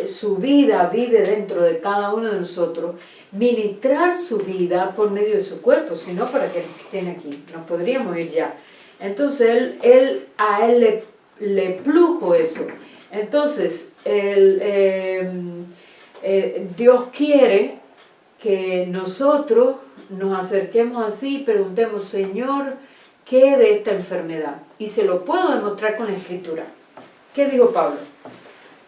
su vida vive dentro de cada uno de nosotros, ministrar su vida por medio de su cuerpo, si no, ¿para qué estén aquí? Nos podríamos ir ya. Entonces, a él le plujo eso. Entonces, Dios quiere que nosotros nos acerquemos así y preguntemos, Señor, ¿qué de esta enfermedad? Y se lo puedo demostrar con la Escritura. ¿Qué dijo Pablo?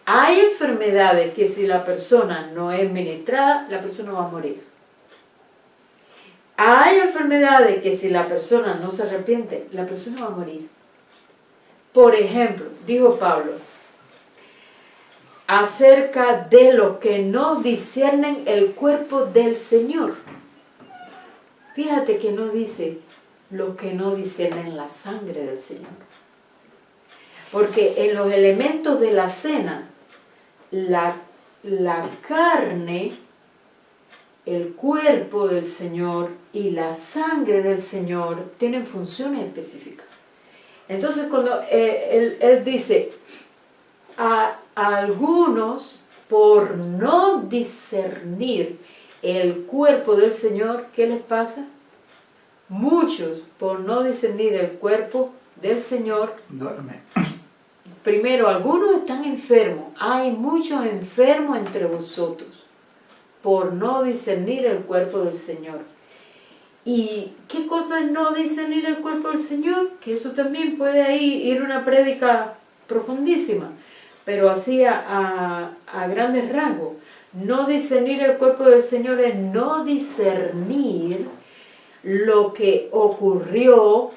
Hay enfermedades que si la persona no es ministrada, la persona va a morir. Hay enfermedades que si la persona no se arrepiente, la persona va a morir. Por ejemplo, dijo Pablo, acerca de los que no disciernen el cuerpo del Señor. Fíjate que no dice los que no disciernen la sangre del Señor. Porque en los elementos de la cena, la carne, el cuerpo del Señor y la sangre del Señor tienen funciones específicas. Entonces cuando él dice, a algunos por no discernir el cuerpo del Señor, ¿qué les pasa? Muchos por no discernir el cuerpo del Señor duermen. Primero, algunos están enfermos. Hay muchos enfermos entre vosotros por no discernir el cuerpo del Señor. ¿Y qué cosa es no discernir el cuerpo del Señor? Que eso también puede ahí ir una prédica profundísima, pero así a grandes rasgos. No discernir el cuerpo del Señor es no discernir lo que ocurrió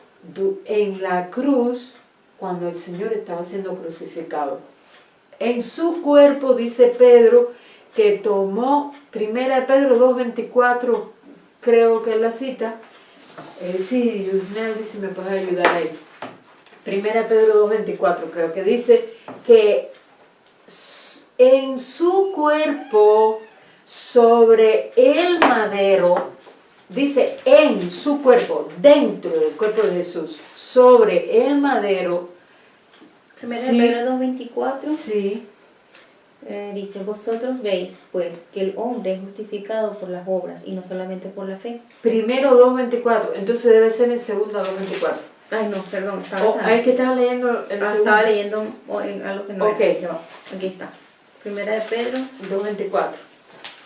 en la cruz cuando el Señor estaba siendo crucificado. En su cuerpo, dice Pedro, que tomó, 1 Pedro 2:24, creo que es la cita. Sí, Yusnel, si me puedes ayudar ahí. 1 Pedro 2:24, creo que dice que en su cuerpo, sobre el madero, dice en su cuerpo, dentro del cuerpo de Jesús, sobre el madero. 1 Sí. Pedro 2:24 Sí, dice, vosotros veis pues que el hombre es justificado por las obras y no solamente por la fe. primero 2:24, entonces debe ser en segunda 2:24. Ay, no, perdón, estaba Hay que estar leyendo el segundo. estaba leyendo algo que no Ok. era. Ya, aquí está. 1 de Pedro 2:24.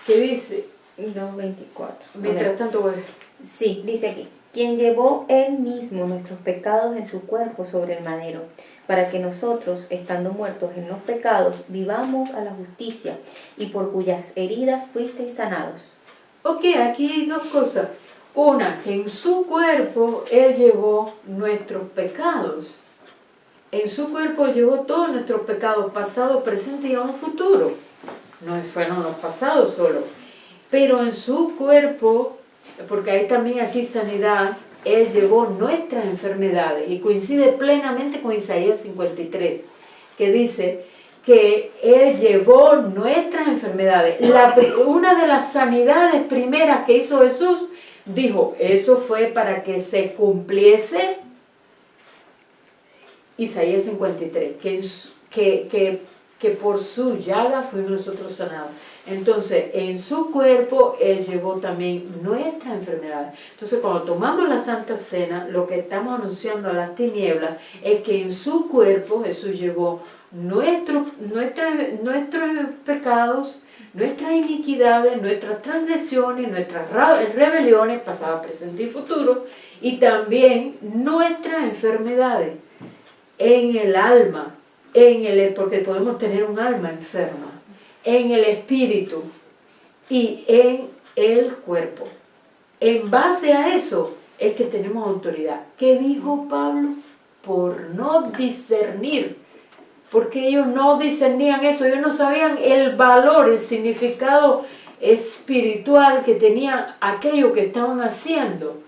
¿Qué dice? 2:24. Mientras tanto voy. Sí, dice aquí, quien llevó él mismo nuestros pecados en su cuerpo sobre el madero, para que nosotros, estando muertos en los pecados, vivamos a la justicia, y por cuyas heridas fuisteis sanados. Ok, aquí hay dos cosas. Una, que en su cuerpo Él llevó nuestros pecados. En su cuerpo llevó todos nuestros pecados, pasado, presente y aún futuro. No fueron los pasados solo. Pero en su cuerpo, porque hay también aquí sanidad, Él llevó nuestras enfermedades. Y coincide plenamente con Isaías 53, que dice que Él llevó nuestras enfermedades. Una de las sanidades primeras que hizo Jesús, dijo, eso fue para que se cumpliese Isaías 53, que por su llaga fuimos nosotros sanados. Entonces, en su cuerpo, Él llevó también nuestras enfermedades. Entonces, cuando tomamos la Santa Cena, lo que estamos anunciando a las tinieblas es que en su cuerpo Jesús llevó nuestros pecados, nuestras iniquidades, nuestras transgresiones, nuestras rebeliones, pasado, presente y futuro, y también nuestras enfermedades en el alma, porque podemos tener un alma enferma, en el espíritu y en el cuerpo. En base a eso es que tenemos autoridad. ¿Qué dijo Pablo? Por no discernir. Porque ellos no discernían eso, ellos no sabían el valor, el significado espiritual que tenían aquello que estaban haciendo.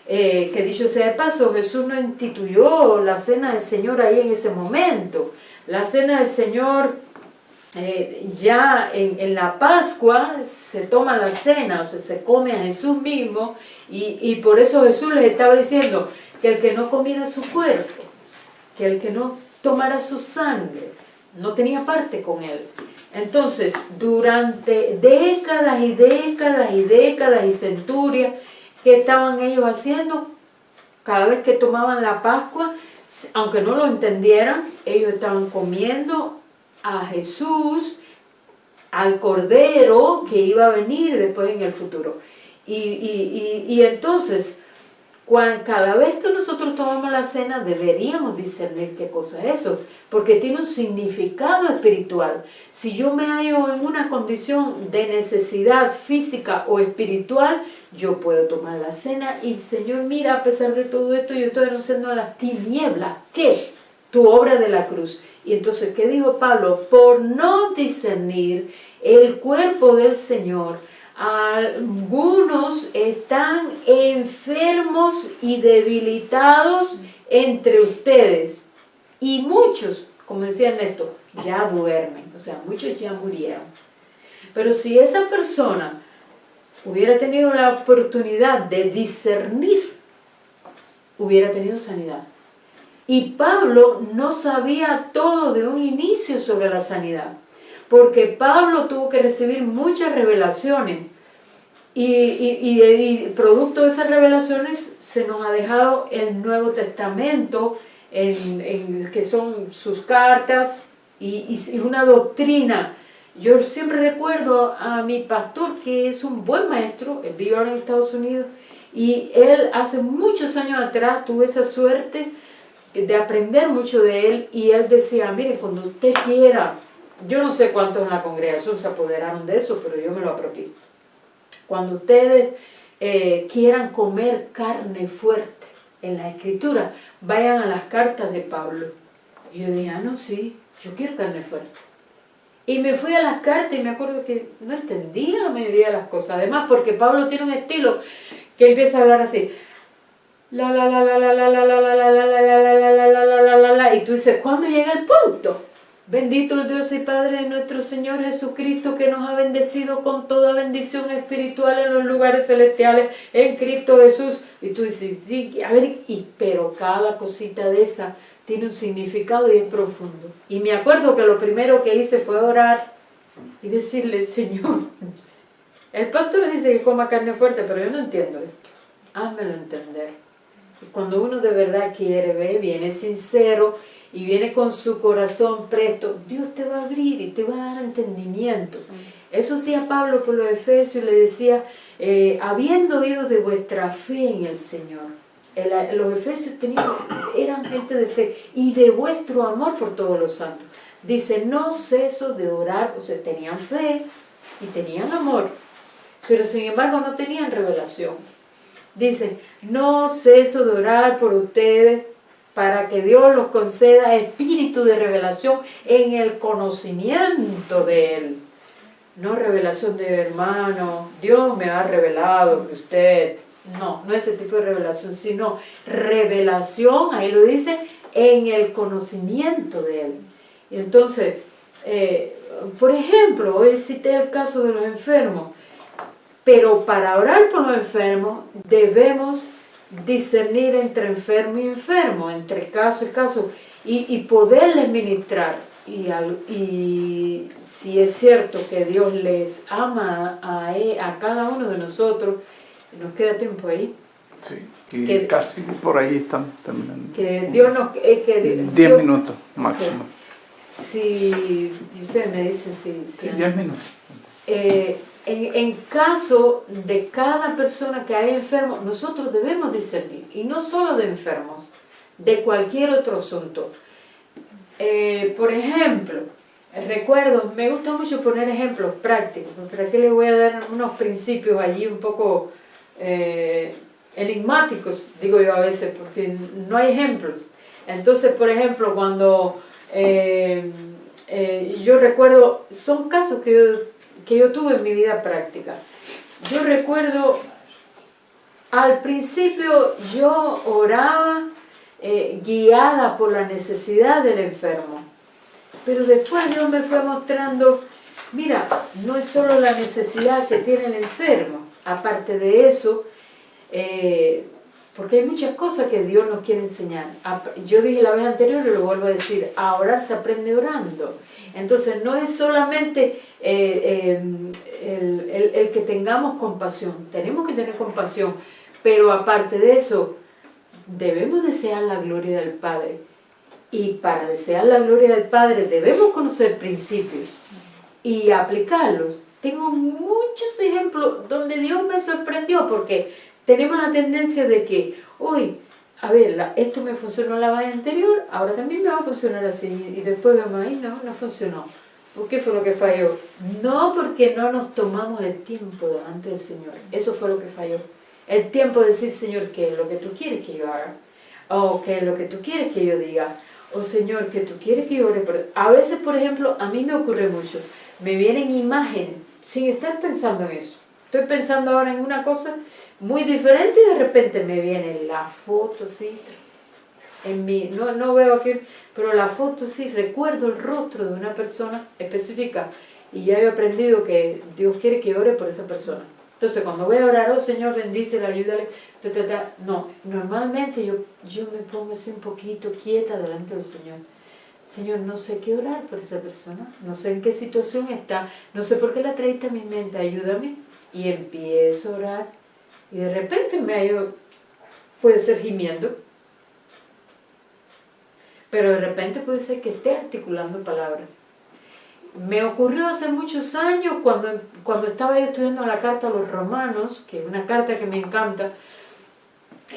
Que dicho sea de paso, Jesús no instituyó la cena del Señor ahí en ese momento. La cena del Señor, ya en la Pascua se toma la cena, o sea, se come a Jesús mismo, y por eso Jesús les estaba diciendo que el que no comiera su cuerpo, que el que no tomara su sangre, no tenía parte con él. Entonces, durante décadas y décadas y décadas y centurias, ¿qué estaban ellos haciendo? Cada vez que tomaban la Pascua, aunque no lo entendieran, ellos estaban comiendo a Jesús, al Cordero que iba a venir después en el futuro. Y entonces, cada vez que nosotros tomamos la cena, deberíamos discernir qué cosa es eso, porque tiene un significado espiritual. Si yo me hallo en una condición de necesidad física o espiritual, yo puedo tomar la cena y, Señor, mira, a pesar de todo esto, yo estoy renunciando a las tinieblas. ¿Qué? Tu obra de la cruz. Y entonces, ¿qué dijo Pablo? Por no discernir el cuerpo del Señor, algunos están enfermos y debilitados entre ustedes, y muchos, como decía Ernesto, ya duermen, o sea, muchos ya murieron. Pero si esa persona hubiera tenido la oportunidad de discernir, hubiera tenido sanidad. Y Pablo no sabía todo de un inicio sobre la sanidad, porque Pablo tuvo que recibir muchas revelaciones, y producto de esas revelaciones se nos ha dejado el Nuevo Testamento, que son sus cartas y una doctrina. Yo siempre recuerdo a mi pastor, que es un buen maestro, él vive ahora en Estados Unidos, y él hace muchos años atrás tuve esa suerte de aprender mucho de él, y él decía, mire, cuando usted quiera, yo no sé cuántos en la congregación se apoderaron de eso, pero yo me lo apropié. Cuando ustedes quieran comer carne fuerte en la Escritura, vayan a las cartas de Pablo. Y yo dije, no, sí, yo quiero carne fuerte. Y me fui a las cartas y me acuerdo que no entendía la mayoría de las cosas. Además, porque Pablo tiene un estilo que empieza a hablar así. La, la, la, la, la, la, la, la, la, la, la, la, la, la, la, la, la, la, la, la. Y tú dices, ¿cuándo llega el punto? Bendito el Dios y Padre de nuestro Señor Jesucristo, que nos ha bendecido con toda bendición espiritual en los lugares celestiales en Cristo Jesús. Y tú dices, sí, a ver, pero cada cosita de esa tiene un significado y es profundo. Y me acuerdo que lo primero que hice fue orar y decirle, Señor, el pastor le dice que coma carne fuerte, pero yo no entiendo esto. Házmelo entender. Y cuando uno de verdad quiere, viene sincero y viene con su corazón presto, Dios te va a abrir y te va a dar entendimiento. Eso hacía Pablo por los Efesios, le decía, habiendo oído de vuestra fe en el Señor. Los Efesios eran gente de fe y de vuestro amor por todos los santos. Dice, no ceso de orar, o sea, tenían fe y tenían amor, pero sin embargo no tenían revelación. Dice, no ceso de orar por ustedes, para que Dios los conceda espíritu de revelación en el conocimiento de Él. No revelación de hermano, Dios me ha revelado que usted... No ese tipo de revelación, sino revelación, ahí lo dice, en el conocimiento de Él. Y entonces, por ejemplo, hoy cité el caso de los enfermos, pero para orar por los enfermos debemos discernir entre enfermo y enfermo, entre caso y caso, y poderles ministrar. Y si es cierto que Dios les ama a cada uno de nosotros, nos queda tiempo ahí. Sí, y casi por ahí están también. Que Dios nos... 10 minutos máximo. Si ustedes me dicen si 10 minutos. En caso de cada persona que hay enfermo, nosotros debemos discernir, y no solo de enfermos, de cualquier otro asunto. Por ejemplo, recuerdo, me gusta mucho poner ejemplos prácticos, pero aquí les voy a dar unos principios allí un poco enigmáticos, digo yo a veces, porque no hay ejemplos. Entonces, por ejemplo, cuando yo recuerdo, son casos que que yo tuve en mi vida práctica. Yo recuerdo, al principio yo oraba guiada por la necesidad del enfermo, pero después Dios me fue mostrando, mira, no es solo la necesidad que tiene el enfermo, aparte de eso, porque hay muchas cosas que Dios nos quiere enseñar. Yo dije la vez anterior y lo vuelvo a decir, a orar se aprende orando. Entonces no es solamente el que tengamos compasión, tenemos que tener compasión, pero aparte de eso, debemos desear la gloria del Padre. Y para desear la gloria del Padre debemos conocer principios y aplicarlos. Tengo muchos ejemplos donde Dios me sorprendió, porque tenemos la tendencia de que, hoy, a ver, esto me funcionó en la vez anterior, ahora también me va a funcionar así, y después vemos, ahí no funcionó. ¿Por qué fue lo que falló? No, porque no nos tomamos el tiempo delante del Señor. Eso fue lo que falló. El tiempo de decir, Señor, ¿qué es lo que tú quieres que yo haga? O ¿qué es lo que tú quieres que yo diga? O Señor, ¿qué tú quieres que yo ore? A veces, por ejemplo, a mí me ocurre mucho, me vienen imágenes sin estar pensando en eso. Estoy pensando ahora en una cosa muy diferente y de repente me viene la foto, sí, en mí, no veo aquí, pero la foto sí, recuerdo el rostro de una persona específica y ya he aprendido que Dios quiere que ore por esa persona. Entonces cuando voy a orar, oh Señor, bendícele, ayúdale, no, normalmente yo me pongo así un poquito quieta delante del Señor. Señor, no sé qué orar por esa persona, no sé en qué situación está, no sé por qué la traíste a mi mente, ayúdame. Y empiezo a orar y de repente puede ser gimiendo, pero de repente puede ser que esté articulando palabras. Me ocurrió hace muchos años cuando estaba yo estudiando la carta a los romanos, que es una carta que me encanta.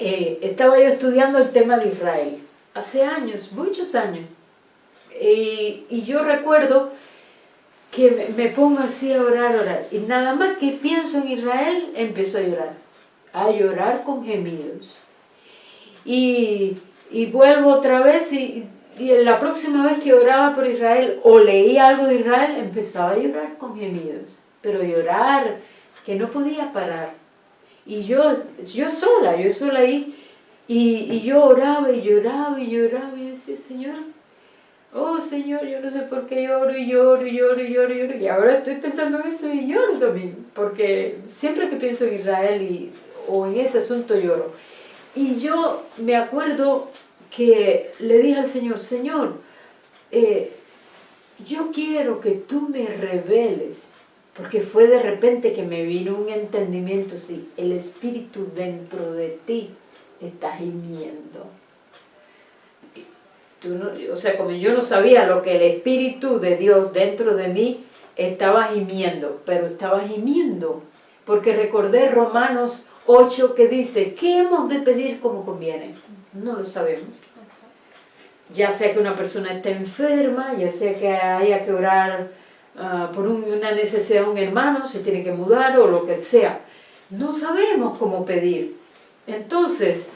Estaba yo estudiando el tema de Israel hace años, muchos años, y yo recuerdo que me pongo así a orar, y nada más que pienso en Israel, empiezo a llorar con gemidos, y vuelvo otra vez, y la próxima vez que oraba por Israel, o leía algo de Israel, empezaba a llorar con gemidos, pero llorar, que no podía parar, y yo sola ahí, y yo oraba, y lloraba, y decía, Señor, oh Señor, yo no sé por qué lloro, y ahora estoy pensando en eso y lloro también, porque siempre que pienso en Israel o en ese asunto lloro. Y yo me acuerdo que le dije al Señor, Señor, yo quiero que tú me reveles, porque fue de repente que me vino un entendimiento, sí, el Espíritu dentro de ti está gimiendo. O sea, como yo no sabía lo que el Espíritu de Dios dentro de mí estaba gimiendo, pero estaba gimiendo, porque recordé Romanos 8 que dice, ¿qué hemos de pedir como conviene? No lo sabemos. Ya sea que una persona esté enferma, ya sea que haya que orar por una necesidad de un hermano, se tiene que mudar o lo que sea. No sabemos cómo pedir. Entonces,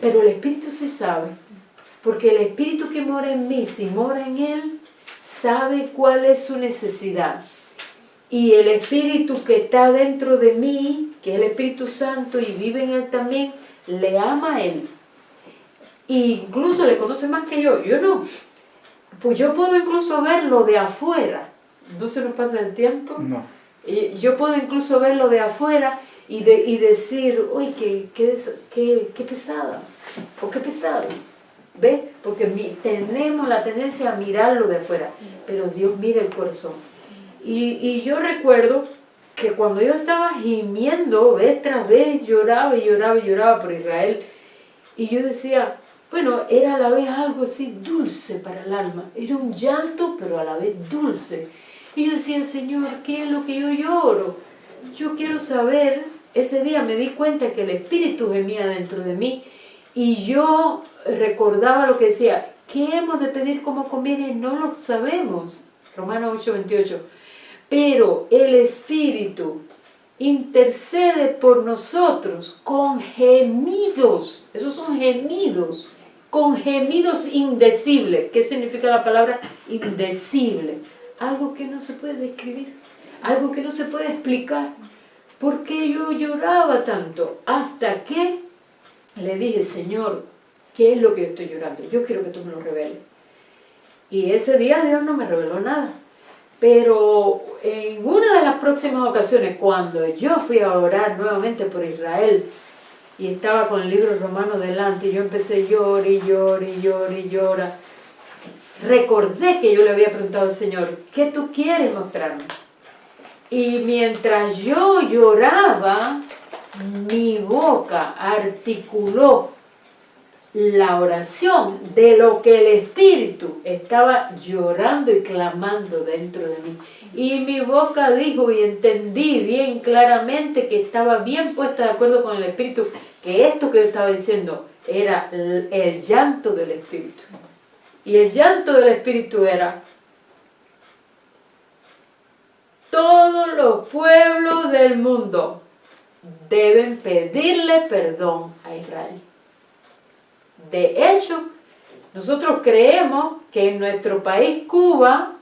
pero el Espíritu sí sabe. Porque el Espíritu que mora en mí, si mora en Él, sabe cuál es su necesidad. Y el Espíritu que está dentro de mí, que es el Espíritu Santo y vive en Él también, le ama a Él. E incluso le conoce más que yo no. Pues yo puedo incluso verlo de afuera. ¿No se nos pasa el tiempo? No. Yo puedo incluso verlo de afuera y decir, uy, qué pesada, o qué pesado. ¿Ves? Porque tenemos la tendencia a mirarlo de afuera, pero Dios mira el corazón. Y yo recuerdo que cuando yo estaba gimiendo vez tras vez, lloraba por Israel, y yo decía, bueno, era a la vez algo así dulce para el alma, era un llanto pero a la vez dulce, y yo decía, Señor, ¿qué es lo que yo lloro? Yo quiero saber. Ese día me di cuenta que el Espíritu gemía dentro de mí, y yo recordaba lo que decía, ¿qué hemos de pedir como conviene? No lo sabemos. Romanos 8:28. Pero el Espíritu intercede por nosotros con gemidos. Esos son gemidos. Con gemidos indecibles. ¿Qué significa la palabra indecible? Algo que no se puede describir. algo que no se puede explicar. ¿Por qué yo lloraba tanto? Hasta que le dije, Señor, ¿qué es lo que yo estoy llorando? Yo quiero que tú me lo reveles. Y ese día Dios no me reveló nada. Pero en una de las próximas ocasiones, cuando yo fui a orar nuevamente por Israel, y estaba con el libro romano delante, y yo empecé a llorar y llorar y llorar y llorar, recordé que yo le había preguntado al Señor, ¿qué tú quieres mostrarme? Y mientras yo lloraba, mi boca articuló la oración de lo que el Espíritu estaba llorando y clamando dentro de mí. Y mi boca dijo, y entendí bien claramente que estaba bien puesta de acuerdo con el Espíritu, que esto que yo estaba diciendo era el llanto del Espíritu. Y el llanto del Espíritu era: todos los pueblos del mundo deben pedirle perdón a Israel. De hecho, nosotros creemos que en nuestro país Cuba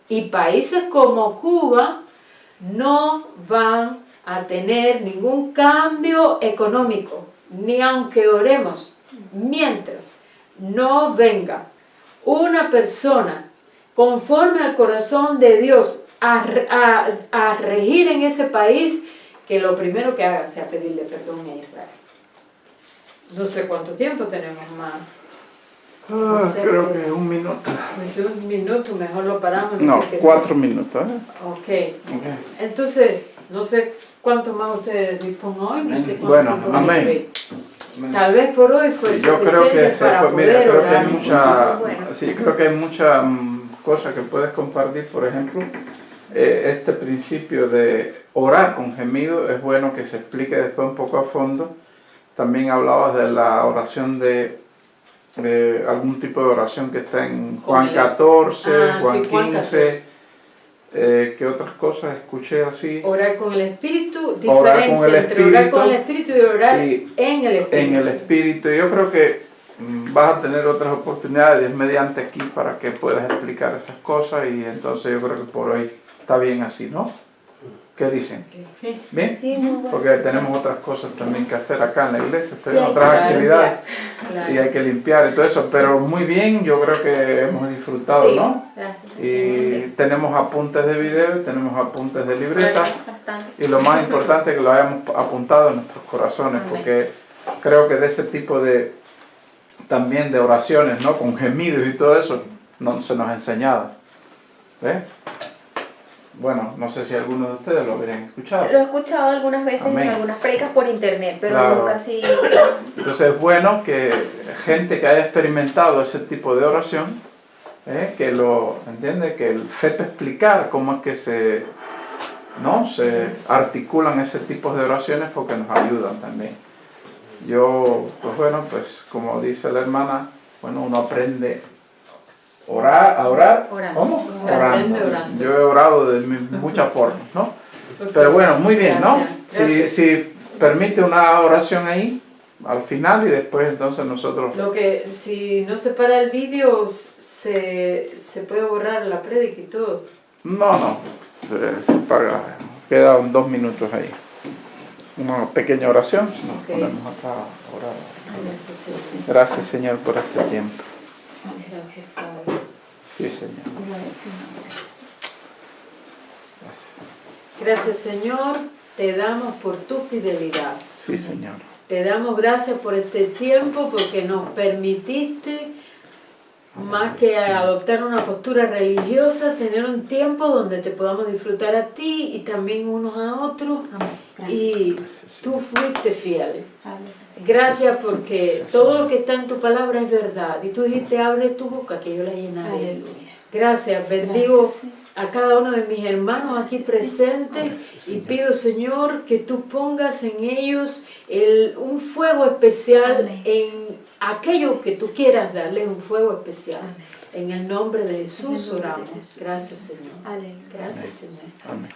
y países como Cuba no van a tener ningún cambio económico, ni aunque oremos, mientras no venga una persona conforme al corazón de Dios a regir en ese país, que lo primero que haga sea pedirle perdón a Israel. No sé cuánto tiempo tenemos más. No sé, creo que 1 minuto. Pues 1 minuto, mejor lo paramos. No, sé 4 minutos. Ok. Entonces, no sé cuánto más ustedes dispongan hoy, ni sé cuánto Bueno, tiempo amén. Tal vez por hoy fue Sí, yo creo que para mira, poder creo que hay orar. mucha, sí, creo que hay muchas cosas que puedes compartir. Por ejemplo, este principio de orar con gemido es bueno que se explique después un poco a fondo. También hablabas de la oración de algún tipo de oración que está en Juan 14, Juan 15. ¿Qué otras cosas escuché así? Orar con el Espíritu, diferencia entre orar con el Espíritu y orar en el Espíritu. En el Espíritu. Yo creo que vas a tener otras oportunidades mediante aquí para que puedas explicar esas cosas, y entonces yo creo que por hoy está bien así, ¿no? ¿Qué dicen? ¿Bien? Sí, muy bueno. Porque tenemos otras cosas también que hacer acá en la iglesia, tenemos Sí, otras actividades claro. y hay que limpiar y todo eso, pero muy bien, yo creo que hemos disfrutado, Sí, ¿no? gracias. Y tenemos apuntes de video y tenemos apuntes de libretas, Bastante. y lo más importante es que lo hayamos apuntado en nuestros corazones, Amén. porque creo que de ese tipo de también de oraciones, ¿no? Con gemidos y todo eso, no se nos ha enseñado. ¿Ves? Bueno, no sé si algunos de ustedes lo habrían escuchado. Lo he escuchado algunas veces Amén. en algunas predicas por internet, pero Claro. nunca así. Entonces es bueno que gente que haya experimentado ese tipo de oración, que lo entiende, que sepa explicar cómo es que se articulan ese tipo de oraciones, porque nos ayudan también. Yo, pues bueno, pues como dice la hermana, bueno, uno aprende a orar. Orando. ¿Cómo? Se aprende orando. Yo he orado de muchas formas, ¿no? Pero bueno, muy bien, ¿no? Gracias. Si permite una oración ahí, al final, y después entonces nosotros... Lo que, si no se para el vídeo, se puede borrar la prédica y todo. No, se paga. Quedan 2 minutos ahí. Una pequeña oración, nos ponemos acá a orar. Gracias, sí, sí. Gracias, Señor, por este tiempo. Gracias, Padre. Sí, Señor. Gracias. Gracias, Señor, te damos por tu fidelidad. Sí, Señor. Te damos gracias por este tiempo, porque nos permitiste, más que adoptar una postura religiosa, tener un tiempo donde te podamos disfrutar a ti y también unos a otros. Y Gracias, tú Señor. fuiste fiel. Gracias, porque todo lo que está en tu palabra es verdad. Y tú dijiste, abre tu boca que yo la llenaré. Gracias, bendigo a cada uno de mis hermanos aquí presentes y pido, Señor, que tú pongas en ellos un fuego especial en aquello que tú quieras darles, un fuego especial. En el nombre de Jesús oramos. Gracias, Señor. Gracias, Señor. Amén.